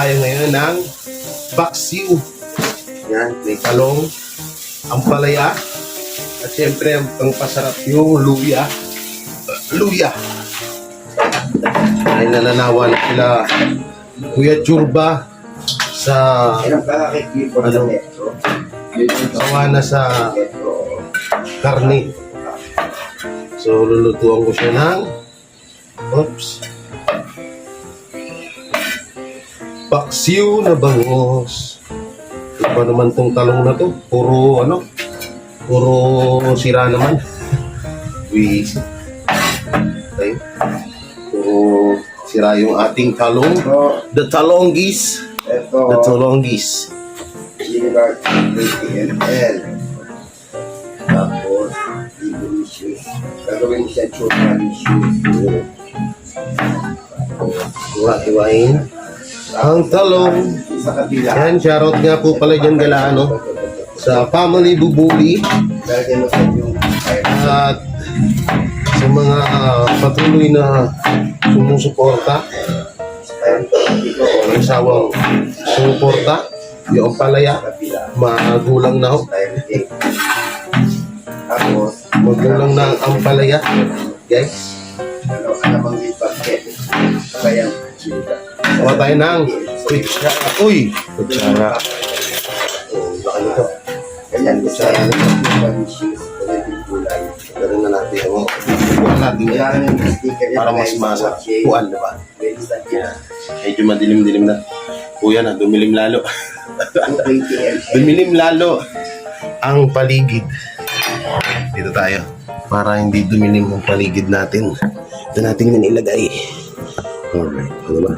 tayo ngayon ng baksiw. Yan, may talong, ampalaya, at syempre ang pasarap yung luya. Luya. Ay nananawa na sila Kuya Churba sa sawa na sa karne. So lulutuan ko siya ng baksiw na bangos. Iba naman tong talong na to. Puro sira naman. Okay. Puro sira yung ating talong. The talonggis. The talonggis. Liver 20 ml. Tapos, delicious. Gagawin siya churba delicious. Hiwa-hiwain ang talong. Sa kabila. Yan, shoutout nga po pala dyan gala, sa Family Bubuli Lalagyan mo sa yung at sa mga patuloy na sumusuporta, ang sawang sumuporta, yung palaya, magulang na ho. Tapos, Magulang na ang palaya, guys. ano mang ipagket. Kaya, Kuha tayo ng kutsara. Uy! Kutsara. Baka nito. ganyan gusto Kutsara nito. delicious. Kulay. Pero na natin yung kuha natin yan. Kailangan yung sticker yan. Para mas masa. Kuhaan, diba? Pwede sa Yan. Medyo madilim-dilim na. Kuya na, dumilim lalo. 20 ml. Dumilim lalo ang paligid. Dito tayo. Para hindi dumilim ang paligid natin. Ito natin yung ilagay. Alright. Ano ba?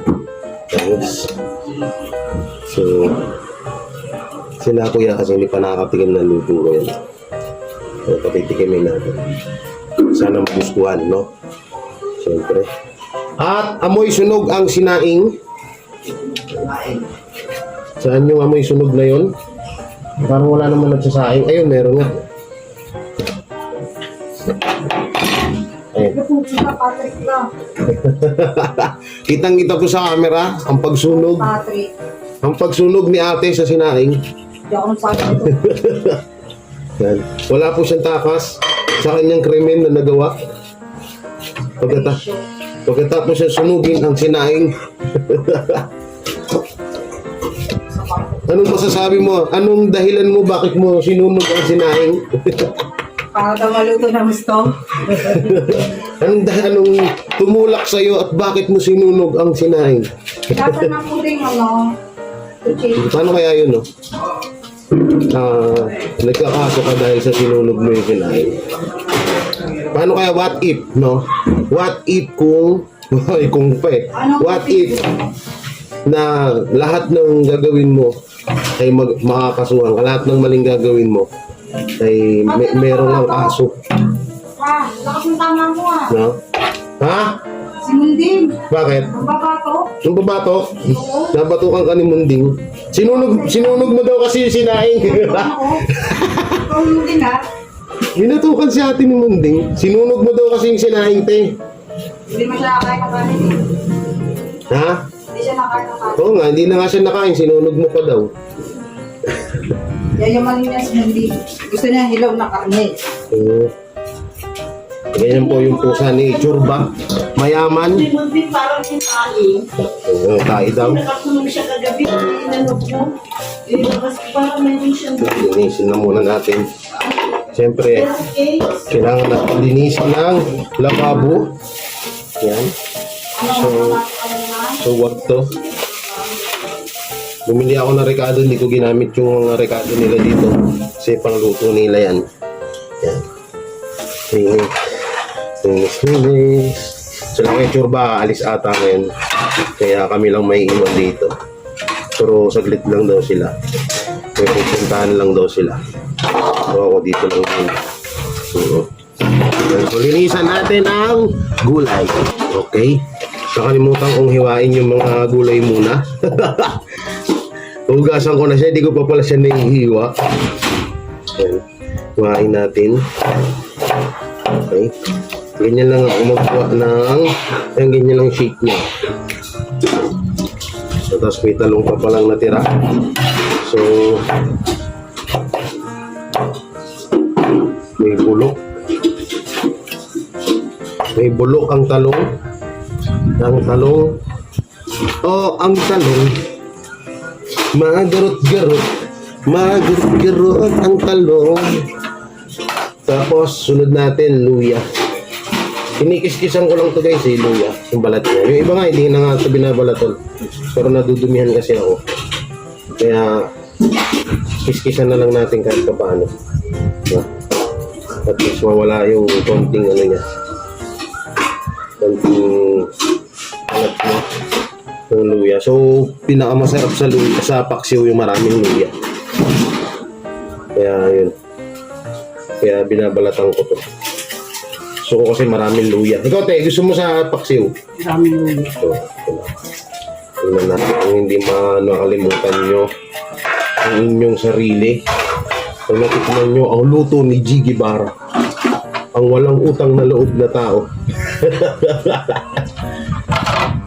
Tapos. So, sila kuya kasi hindi pa nakakatikim ng luto ko yan. So, patitikimin natin. Sana magustuhan, no? Siyempre. At amoy sunog ang sinaing. Saan yung amoy sunog na yun? Parang wala naman nagsasaing. Ayun, meron nga. Ayun. Patrick lang. Kitang-kita ko sa camera ang pagsunog. Patrick. Ang pagsunog ni ate sa sinaing. Hindi ako nagsabi ito. Yan. Wala po siyang takas sa kanyang krimen na nagawa. Pagkatapos siya sunugin ang sinaing. Anong masasabi mo? Anong dahilan mo? Bakit mo sinunog ang sinaing? Para daw maluto na gusto. Anong tumulak sa'yo at bakit mo sinunog ang sinaing? Kasa na po din Paano kaya yun, no? Nagkakaso ka dahil sa sinunog mo yung sinaing. Paano kaya what if, no? What if kung what if na lahat ng gagawin mo ay makakasuhan ka, lahat ng maling gagawin mo ay meron lang aso, lakas ng tama mo no? Ha? Si Munding. Bakit? Ang babato. Yung babato? Nabatukan ka ni Munding. Sinunog mo daw kasi yung sinaing. Ako. Ikaw Munding ha. Binatukan si ate ni Munding. Sinunog mo daw kasi yung sinaing, te. Hindi mo siya nakain ng kanin eh. Ha? Hindi siya nakain ng kanin. Oo nga, hindi na nga siya nakain. Sinunog mo pa daw. Yayamanin niya si Munding. Gusto niya hilaw na karne. Ganyan po yung pusa ni Churba. Mayaman. Si Munding parang sinali. Tayo daw. Nakatulog siya kagabi. Inanok mo. Ilabas ko parang meron siyang Linisin na muna natin. Siyempre, case. kailangan natin linisin ng lababo. Yan. So wag to. Bumili ako ng rekado, hindi ko ginamit yung mga rekado nila dito. Kasi pangluto nila yan. Yan. Linis. Sila kay Churba, alis ata ngayon. Kaya kami lang may iwan dito. Pero saglit lang daw sila. May pupuntahan lang daw sila. So ako dito lang yun. So linisan natin ang gulay. Okay? Nakalimutan kong hiwain yung mga gulay muna. Hugasan ko na siya, hindi ko pa pala siya nahihiwa. Ayan. Hiwain natin. Okay. Ganyan lang ako magkuha ng ganyan lang shape niya. So, tapos may talong pa palang natira. So, may bulok. May bulok ang talong. Ang talong. Oh, ang talong. Magarot-garot. Magarot-garot ang talong. Tapos, sunod natin, luya. Kinikis-kisan ko lang to guys, luya. Yung balat niya. Yung iba nga, hindi na nga ito binabalatan. Pero nadudumihan kasi ako. Kaya, kiskisan na lang natin kahit pa paano. At least mawala yung konting ano niya. Konting alat niya. Yung luya. So, pinakamasarap sa luya, sa paksiw yung maraming luya. Kaya, yun. Kaya binabalatan ko to. Gusto ko kasi maraming luya. Ikaw, te, gusto mo sa paksiw? Maraming luya. So, tingnan natin kung hindi makalimutan nyo ang inyong sarili. Kung natikman nyo ang luto ni Jiggy Barra, ang walang utang na loob na tao.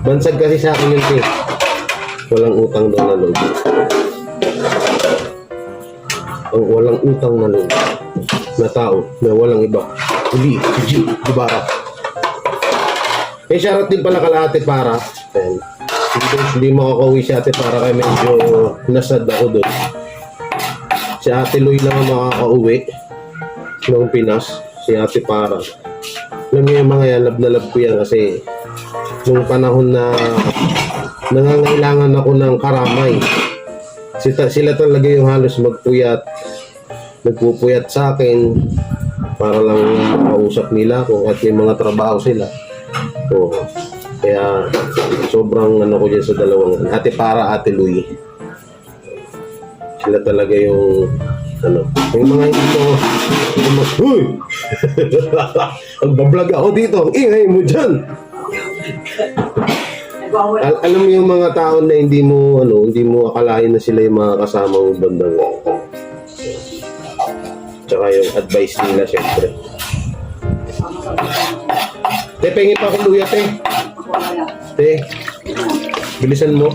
Bansag kasi sa akin yun, te. Walang utang daw na loob. Ang walang utang na loob na tao na walang iba. Uli, si Jiggy Barra. Eh, shoutout din pala kala Ate Para. Ayan. Hindi makakauwi si Ate Para kaya medyo nasad ako doon. Si Ate Loy lang ang makakauwi ng Pinas. Si Ate Para. Alam niyo yung mga yan, love na love ko yan kasi nung panahon na nangangailangan ako ng karamay. Sila talaga yung halos nagpupuyat sa akin para lang makausap nila ako at may mga trabaho sila. So, kaya sobrang ano ko dyan sa dalawang Ate Para, Ate Louie. Sila talaga yung ano, yung mga hindi ko Huy! Ang bablog ako dito, ang ingay mo dyan. Alam mo yung mga tao na hindi mo akalain na sila yung mga kasama mo bandang. Tsaka yung advice nila syempre. Te, pengi pa akong luya, te. Te, bilisan mo.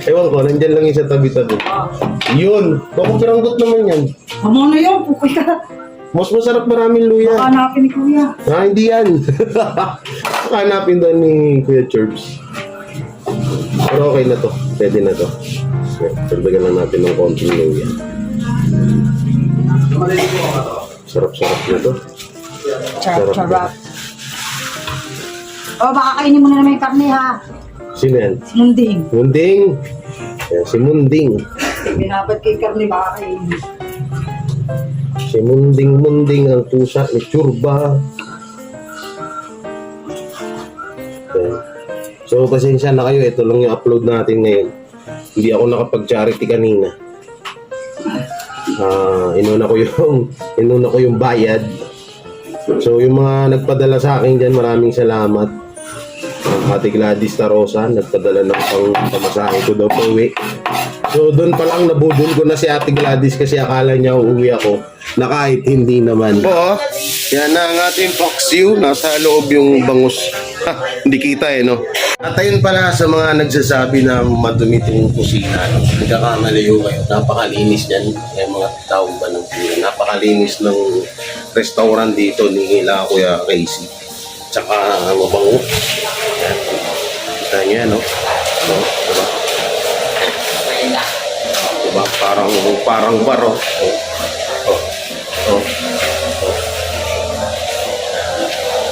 Ewan ko, nandyan lang yung sa tabi-tabi. Yun, bakong piranggot naman yan. Amo na yun, pukoy ka. Mas masarap maraming luya. Hanapin ni Kuya. Hindi yan. Hanapin doon ni Kuya Churbs. Pero okay na to. Pwede na to. Pagdagan lang natin ng konting luya. Sarap-sarap na to. Charap. O, baka kainin mo na naman yung karne, ha? Sino yan? Si Munding. Munding. Yan, si Munding. Binabad kay karne, baka kainin. Si Munding ang pusa ni Churba. Yan. So, pasensya na kayo. Ito lang yung upload natin ngayon. Hindi ako nakapag-charity kanina. Inuna ko yung bayad. So, yung mga nagpadala sa akin dyan, maraming salamat. Ate Gladys Tarosa, nagpadala ng pamasahe ko daw pauwi. So, doon pa lang nabudol ko na si Ate Gladys kasi akala niya uuwi ako na kahit hindi naman. Po, yan na ang ating paksiw. Nasa loob yung bangus. Hindi kita no? At ayun pala sa mga nagsasabi na madumi itong kusina. Nagkakamali kayo. Napakalinis yan. Yung mga taong ba ng pila. Napakalinis ng restaurant dito ni Kuya Casey. Tsaka mabango. Yan. Kita niyo yan, no? Diba? Diba? Parang baro.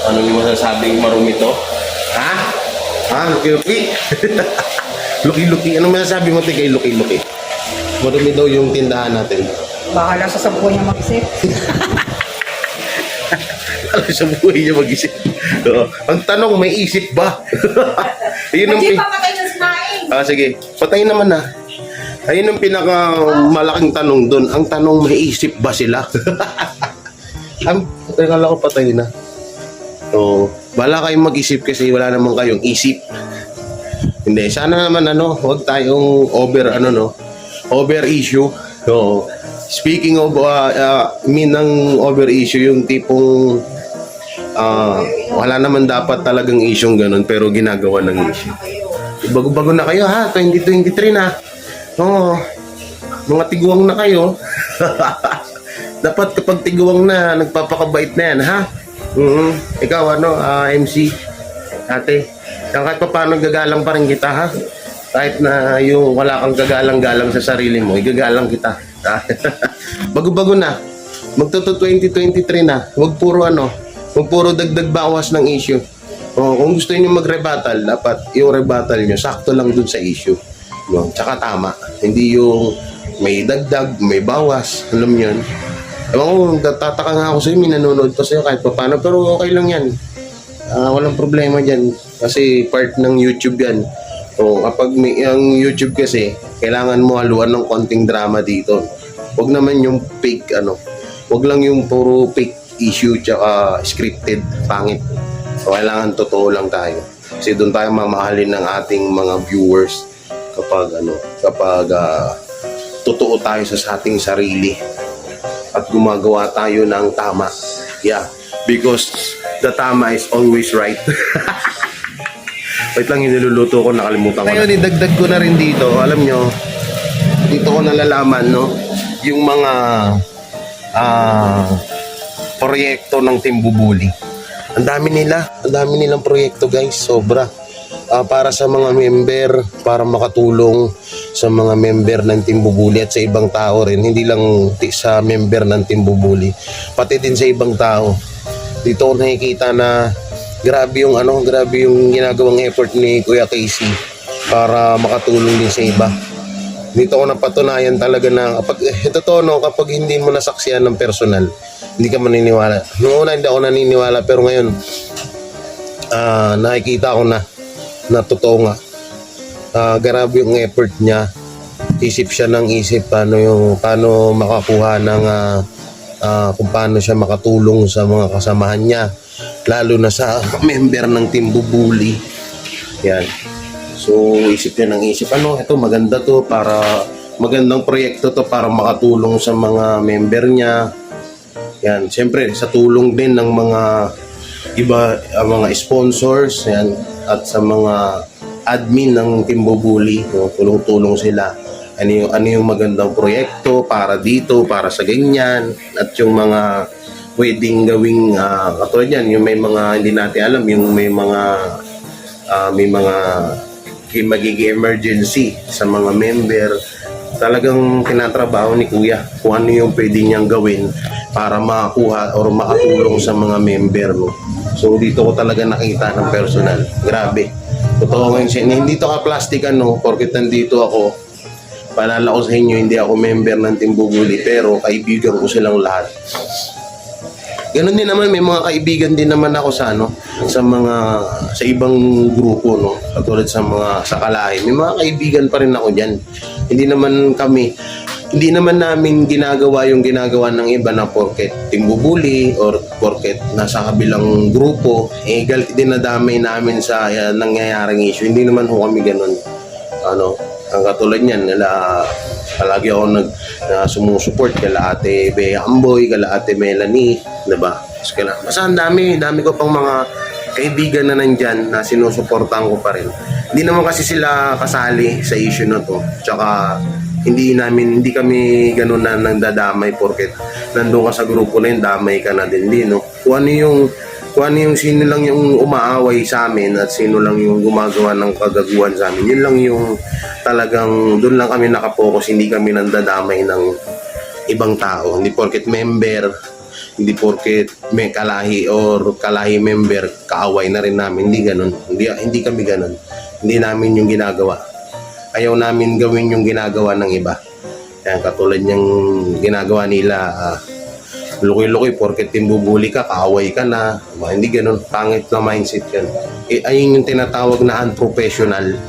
Ano yung masasabing marumi to? Ha? Luki-luki? Luki-luki. Ano masasabi mo kay Luki-luki? Marumi daw yung tindahan natin. Baka lang sa buhay niya mag-isip. Alam sa buhay niya mag-isip. Ang tanong, may isip ba? Ayun ang Hindi pa patay na sinaing. sige. Patayin naman na. Ayun ang pinakamalaking tanong doon. Ang tanong, may isip ba sila? Kala ko patay na. So, bala kayong mag-isip kasi wala naman kayong isip. Hindi, sana naman huwag tayong over issue. So, speaking of ng over issue, yung tipong wala naman dapat talagang isyong ganun, pero ginagawa ng issue. Bago-bago na kayo ha, 2023 na. Oo, mga tiguang na kayo. Dapat kapag tiguang na, nagpapakabait na yan, ha? Ikaw, MC, ate, kahit pa paano gagalang pa rin kita, ha? Kahit na yung wala kang gagalang-galang sa sarili mo, igagalang kita. Bago-bago na, magtuto 2023 na, huwag puro dagdag bawas ng issue. Kung gusto niyo mag-rebuttal, dapat yung rebuttal niyo sakto lang dun sa issue. No? Tsaka tama. Hindi yung may dagdag, may bawas. Alam niyo yun? Ewan ko, tataka nga ako sa'yo, may nanonood pa sa'yo kahit pa paano. Pero okay lang yan. Walang problema dyan. Kasi part ng YouTube yan. Kapag ang YouTube kasi, kailangan mo haluan ng konting drama dito. Huwag naman yung fake, Huwag lang yung puro fake issue tsaka scripted, pangit. So, kailangan totoo lang tayo. Kasi doon tayo mamahalin ng ating mga viewers kapag totoo tayo sa ating sarili at gumagawa tayo ng tama. Yeah, because the tama is always right. Wait lang, yung niluluto ko, nakalimutan ko. Ngayon, idagdag ko na rin dito. Alam nyo, dito ko nalalaman, yung mga proyekto ng Team Bubuli. Ang dami nilang proyekto, guys, sobra. Para sa mga member, para makatulong sa mga member ng Team Bubuli at sa ibang tao rin, hindi lang sa member ng Team Bubuli, pati din sa ibang tao. Dito ko nakikita na grabe yung ginagawang effort ni Kuya Casey para makatulong din sa iba. Dito ko napatunayan talaga na kapag hindi mo nasaksihan ng personal, hindi ka maniniwala. Noong una hindi ako naniniwala, pero ngayon nakikita ko na totoo nga. Grabe yung effort niya. Isip siya ng isip paano makakuha ng kung paano siya makatulong sa mga kasamahan niya, lalo na sa member ng Team Bubuli. Yan. So isip niya ng isip, ito maganda to, para magandang proyekto to para makatulong sa mga member niya. Yan, siyempre sa tulong din ng mga iba, mga sponsors, yan, at sa mga admin ng Team Bubuli, tulong-tulong sila. Ano yung magandang proyekto para dito, para sa ganyan, at yung mga pwedeng gawing katulad yan, yung may mga hindi natin alam, yung may mga magiging emergency sa mga member. Talagang tinatrabaho ni Kuya kung ano yung pwede niyang gawin para makakuha or makatulong sa mga member. So dito ko talaga nakita ng personal. Grabe. Totoo ngayon, hindi to ka-plastic porket nandito ako. Paalala ko sa inyo, hindi ako member ng Team Bubuli, pero kaibigan ko silang lahat. Ganon din naman, may mga kaibigan din naman ako sa ibang grupo, katulad sa kalahi. May mga kaibigan pa rin ako diyan. Hindi naman namin ginagawa yung ginagawa ng iba na porket Team Bubuli or porket nasa kabilang grupo, dinadamay namin sa nangyayaring issue. Hindi naman ho kami ganun. Ang katulad niyan, palagi ako sumusuport kala Ate Bea Amboy, kala Ate Melanie, diba? Basta ang dami ko pang mga kaibigan na nandyan na sinusuportahan ko pa rin. Hindi naman kasi sila kasali sa issue na to. Tsaka hindi kami ganun na nagdadamay porket nandun ka sa grupo na yun, damay ka na din din, Kung ano yung sino lang yung umaaway sa amin at sino lang yung gumagawa ng kagaguhan sa amin, yun lang yung talagang doon lang kami nakapokus. Hindi kami nandadamay ng ibang tao, hindi porket member, hindi porket may kalahi or kalahi member kaaway na rin namin. Hindi ganun, hindi kami ganun. Hindi namin yung ginagawa. Ayaw namin gawin yung ginagawa ng iba. Kaya katulad yung ginagawa nila, lukoy-lukoy porket Team Bubuli ka, kaaway ka na. Hindi ganun, pangit na mindset yan. Ayun yung tinatawag na unprofessional,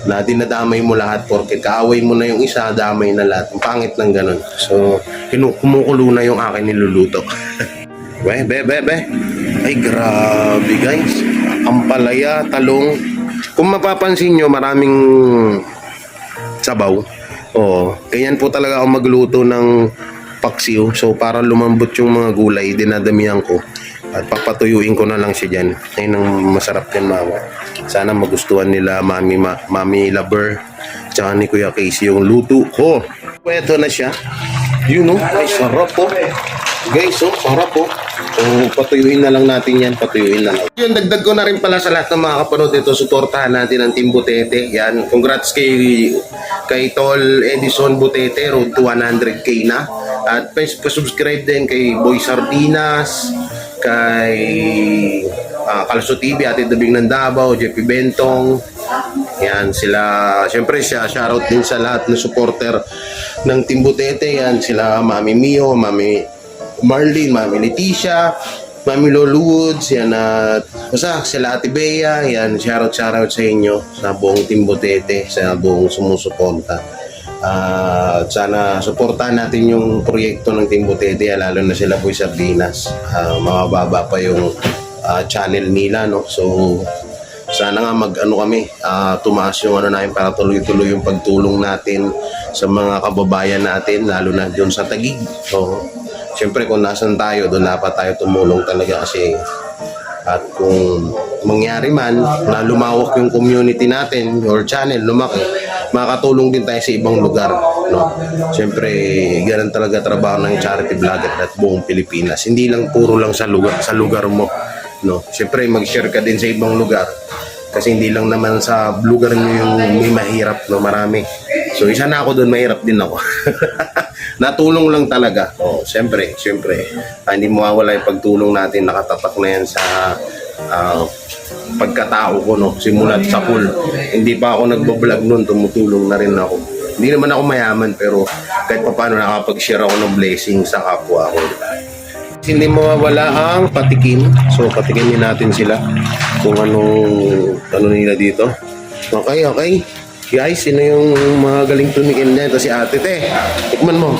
na dinadamay mo lahat porket kaaway mo na yung isa, damay na lahat. Ang pangit ng ganun. So kumukulo na yung akin niluluto. Be. Ay grabe guys, ampalaya, talong. Kung mapapansin nyo, maraming sabaw. Ganyan po talaga ako magluto ng paksiw. So para lumambot yung mga gulay, dinadamihan ko. At papatuyuin ko na lang siya dyan. Ayun ang masarap yan, mama. Sana magustuhan nila Mami Lover tsaka ni Kuya Casey yung luto ko. Ito na siya. Yun oh, ay sarap po. Guys, oh, sarap po. Patuyuin na lang natin yan, patuyuin na lang. Yun, dagdag ko na rin pala sa lahat ng mga kapanood dito, suportahan natin ang Team Butete. Yan, congrats kay Tol Edison Butete, road to 100k na. At pa-subscribe din kay Boy Sardinas, kay Kalso TV, Ate Dabing ng Davao, Jeffy Bentong. Yan sila, syempre shoutout din sa lahat ng supporter ng Team Butete. Yan sila Mami Mio, Mami Marlene, Mami Leticia, Mami Lolo Woods, yan at basta sila Ate Bea, yan shoutout sa inyo sa buong Team Butete, sa buong sumusuporta. Sana suportahan natin yung proyekto ng Team Butete, lalo na sila Boy Sardinas. Mababa pa yung channel nila, no? So sana nga kami, tumaas yung namin para tuloy-tuloy yung pagtulong natin sa mga kababayan natin, lalo na doon sa Taguig. So siyempre kung nasan tayo, doon dapat tayo tumulong talaga kasi at kung mangyari man na lumawak yung community natin or channel, lumaki, makakatulong din tayo sa ibang lugar, no? Siyempre, ganun talaga trabaho ng charity vlogger at buong Pilipinas. Hindi lang puro lang sa lugar mo, no? Siyempre, mag-share ka din sa ibang lugar. Kasi hindi lang naman sa lugar nyo yung may mahirap, no? Marami. So, isa na ako doon, mahirap din ako. Natulong lang talaga. Oh, siyempre, hindi mawawala yung pagtulong natin, nakatatak na yan sa pagkatao ko, no? Simulat sa pool. Hindi pa ako nagbablog noon, tumutulong na rin ako. Hindi naman ako mayaman, pero kahit pa paano nakapag-share ako ng blessing sa kapwa ko. Hindi mawawala ang patikim. So, patikimin natin sila kung ano nila dito. Okay. Guys, sino yung mga galing tumikim na ito? Si ate, te. Tikman mo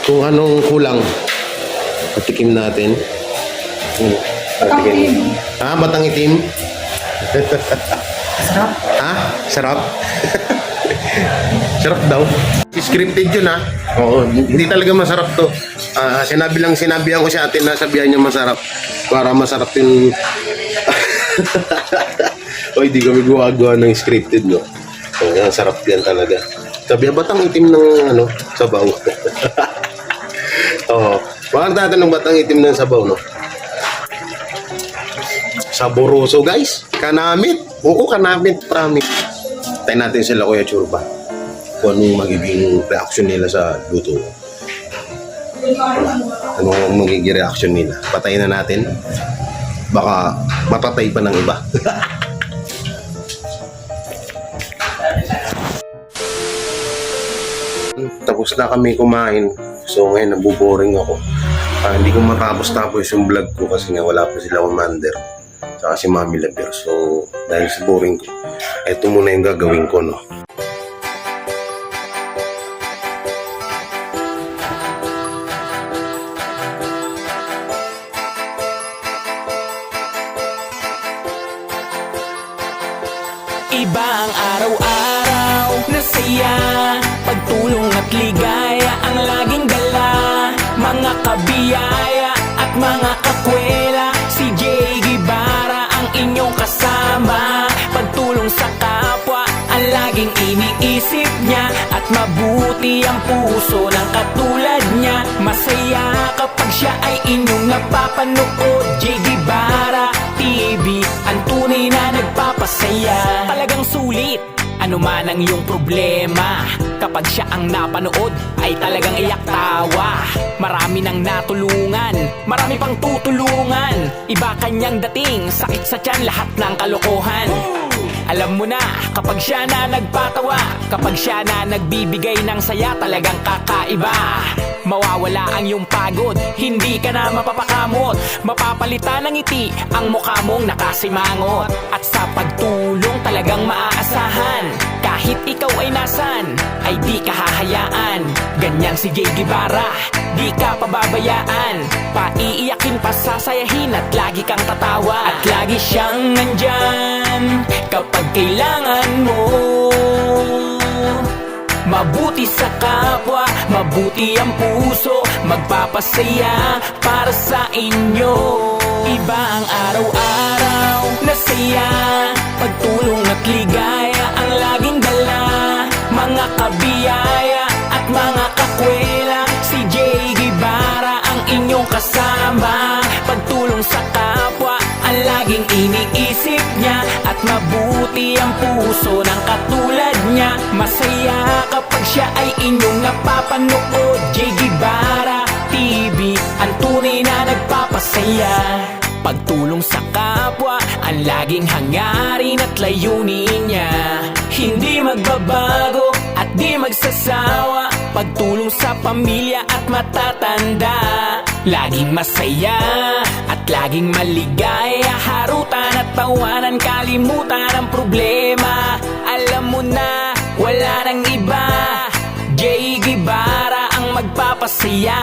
kung anong kulang. Patikim natin. Patikim. Batang itim. Sarap. Sarap? Sarap daw. Scripted yun, ha? Oo, hindi talaga masarap to. Sinabihan ko si ate na sabihan niya masarap para masarap yung o hindi kami gumagawa ng scripted, no? So, yan, sarap yan talaga. Sabi, batang itim ng sabaw. Oo. Bakit natin ng batang itim ng sabaw, no? Saboroso, guys. Kanamit. Oo, kanamit. Promise. Tayo natin sila, Kuya Churba. Kung anong magiging reaction nila sa luto. Anong magiging reaction nila. Patayin na natin. Baka matatay pa ng iba. Tapos na kami kumain. So ngayon nabuboring ako. Hindi ko matapos-tapos yung vlog ko kasi nga wala pa sila Commander saka si Mami Lover. So dahil sa boring ko, ito muna yung gagawin ko, no? Iba ang araw-araw na saya, pagtulong at ligaya ang laging dala. Mga kabiyaya at mga kakwela, si Jay Guevara ang inyong kasama. Pagtulong sa kapwa ang laging iniisip niya, at mabuti ang puso ng katulad niya. Masaya kapag siya ay inyong napapanood. Jay Guevara TV, ang tunay na nagpapasaya. Talagang sulit, ano man ang iyong problema, kapag siya ang napanood ay talagang iyak tawa. Marami nang natulungan, marami pang tutulungan. Iba kanyang dating, sakit sa tiyan, lahat ng kalokohan. Alam mo na, kapag siya na nagpatawa, kapag siya na nagbibigay ng saya, talagang kakaiba. Mawawala ang iyong pagod, hindi ka na mapapakamot. Mapapalitan ng ngiti ang mukha mong nakasimangot. At sa pagtulong talagang maaasahan, kahit ikaw ay nasan, ay di ka hahayaan. Ganyan si Jay Guevara, di ka pababayaan. Paiiyakin, pasasayahin at lagi kang tatawa. At lagi siyang nandyan kapag kailangan mo. Mabuti sa kapwa, mabuti ang puso, magpapasaya para sa inyo. Iba ang araw-araw na saya, pagtulong at ligaya ang laging dala. Mga kabiyaya at mga kakwela, si Jay Guevara ang inyong kasama. Pagtulong sa kapwa ang laging iniisip niya, at mabuti ang puso ng katulad niya. Masaya kapag siya ay inyong napapanood. Jay Guevara TV, ang tunay na nagpapasaya. Pagtulong sa kapwa ang laging hangarin at layunin niya. Hindi magbabago at di magsasawa. Pagtulong sa pamilya at matatanda, laging masaya at laging maligaya. Harutan at tawanan, kalimutan ang problema. Alam mo na, wala nang iba, Jay Guevara ang magpapasaya.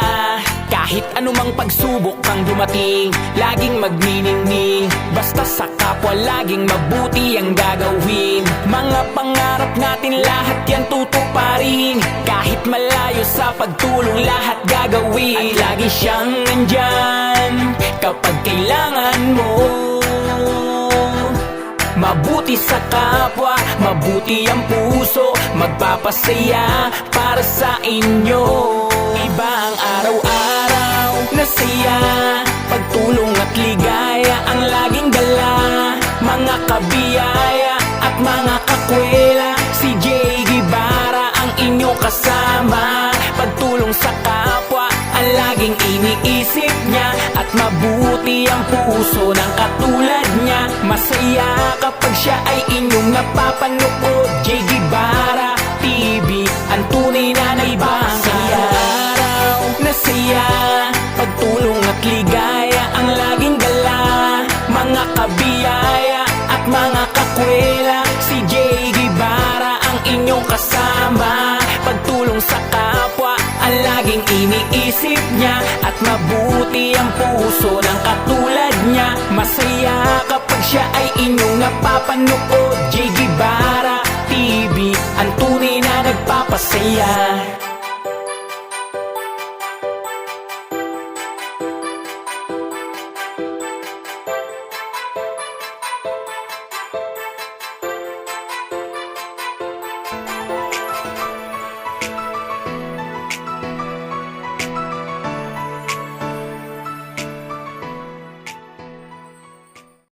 Kahit anumang pagsubok kang dumating, laging magniningning. Basta sa kapwa laging mabuti ang gagawin. Mga pangarap natin lahat yan tutuparin. Kahit malayo sa pagtulong lahat gagawin. At lagi siyang nandyan kapag kailangan mo. Mabuti sa kapwa, mabuti ang puso, magpapasaya para sa inyo. Iba ang araw-araw na saya, pagtulong at ligaya ang laging dala. Mga kabiyaya at mga kakwela, si Jay Guevara ang inyong kasama. Pagtulong sa kapwa ang laging iniisip niya, at mabuti ang puso ng katulad niya. Masaya kapag siya ay inyong napapanood. Jay Guevara TV, ang tunay na nagpapasaya. Araw na saya, pagtulong at ligaya ang laging dala. Mga kabiyaya at mga kakwela, si Jay Guevara ang inyong kasama. Pagtulong sa kapwa ang laging iniisip niya, at mabuti ang puso ng katulad niya. Masaya kapag siya ay inyong napapanood. Jay Guevara TV, ang tunay na nagpapasaya.